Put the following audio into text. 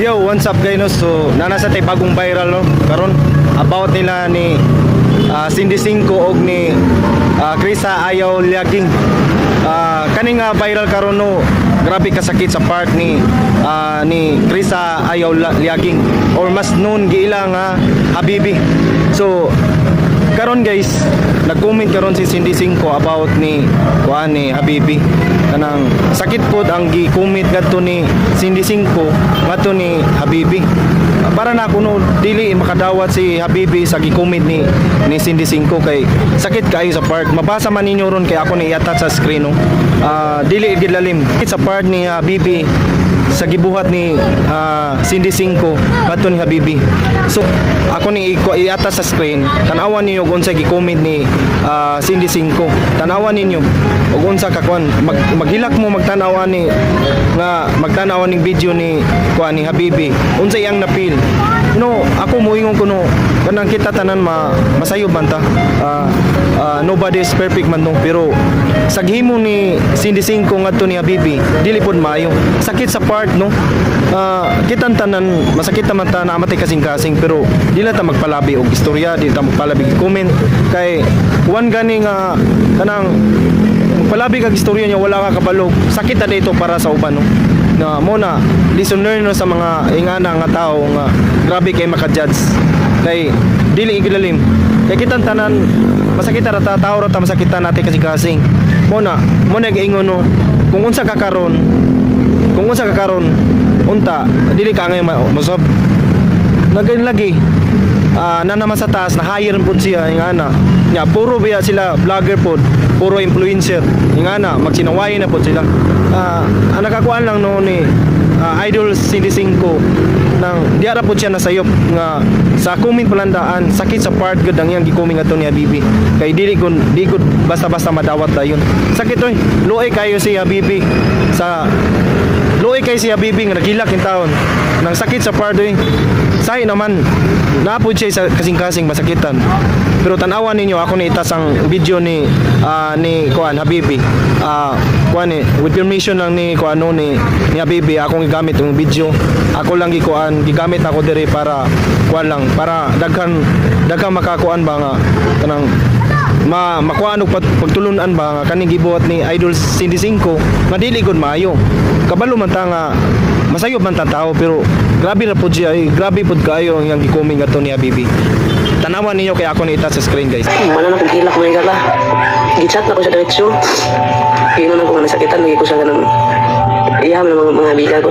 Yo, what's up guys? No? So, nasa tay bagong viral no karon about nila ni Cindy Cinco og ni Krisa Ayaw Liaging. Kaning viral karon no, grabe kasakit sa part ni Krisa Ayaw Liaging or mas known giila nga Habibi. So, karon guys, nag-comment karon si Cindy Cinco about ni Habibi. Kanang sakit pod ang gi-comment ngadto ni Cindy Cinco ngadto ni Habibi. Para na kuno dili makadawat si Habibi sa gi-comment ni Cindy Cinco kay sakit kaayo sa part. Mabasa man ninyo ron kay ako ni i-attach sa screen no. Dili gilalim sa part ni Habibi sa gibuhat ni Cindy Cinco ngadto ni Habibi. So ako ni i-attach sa screen, tan-awan ninyo kung unsay gi-comment ni Cindy Cinco. Tan-awan ninyo ug unsa ka kuan maghilak mo magtan-awan ni magtan-awan ning video ni ni Habibi. Unsa iyang napil? No, ako moingon kuno kanang kita tanan masayob man ta. Nobody is perfect man no, pero sa gihimo ni Cindy Cinco ngadto ni Habibi dili pod maayo. Sakit sa part no. Kitan tanan masakit man ta na amatay kasing-kasing pero dili ta magpalabi og istorya, dili ta magpalabi og comment kay one gani nga kanang magpalabi kag istorya niya wala ka kabalo. Sakit ta dito para sa uban no. Na mo na listener no sa mga ingana nga tao nga grabe kay maka-judge kay dili igilalim kay kitan tanan masakit ra ta tao ra ta masakitan natin kasing-kasing mo na giingon no kung unsa ka karon unta dili ka ngay masab nagayon lagi na naman sa taas na hire pud siya ingana nya puro biya sila vlogger pod puro influencer ingana magsinaway na pod sila nakakuan lang no ni Idol Cindy Cinco nang diara po siya nasayop nga sa comment palandaan sakit sa part gud ang iyang gi-comment ato ni Habibi kay dili gud basta-basta madawat dayon sakit oy luoy kayo si Habibi nga nagilak in taon nang sakit sa part oy say naman napud siya sa kasing-kasing masakitan pero tan-awan ninyo ako ni itas ang video ni Habibi with permission lang ni Habibi akong gigamit yung video ako lang gigamit ako diri para para daghan makakuan ba nga kanang makuan og pagtulunan ba nga kaning gibuhat ni Idol Cindy Cinco madili gud maayo kabalo man ta nga masayob man ta tao pero grabe ra pud siya grabe pud kaayo ang gi-comment ato ni Habibi. Tanawan ninyo kay ako ni ita sa screen guys. Mana na kung hilak may gala. Gichat na ko sa direksyon. Hino na ko nga nasakitan, lagi ko sa ganun. Iyam na mga biga ko.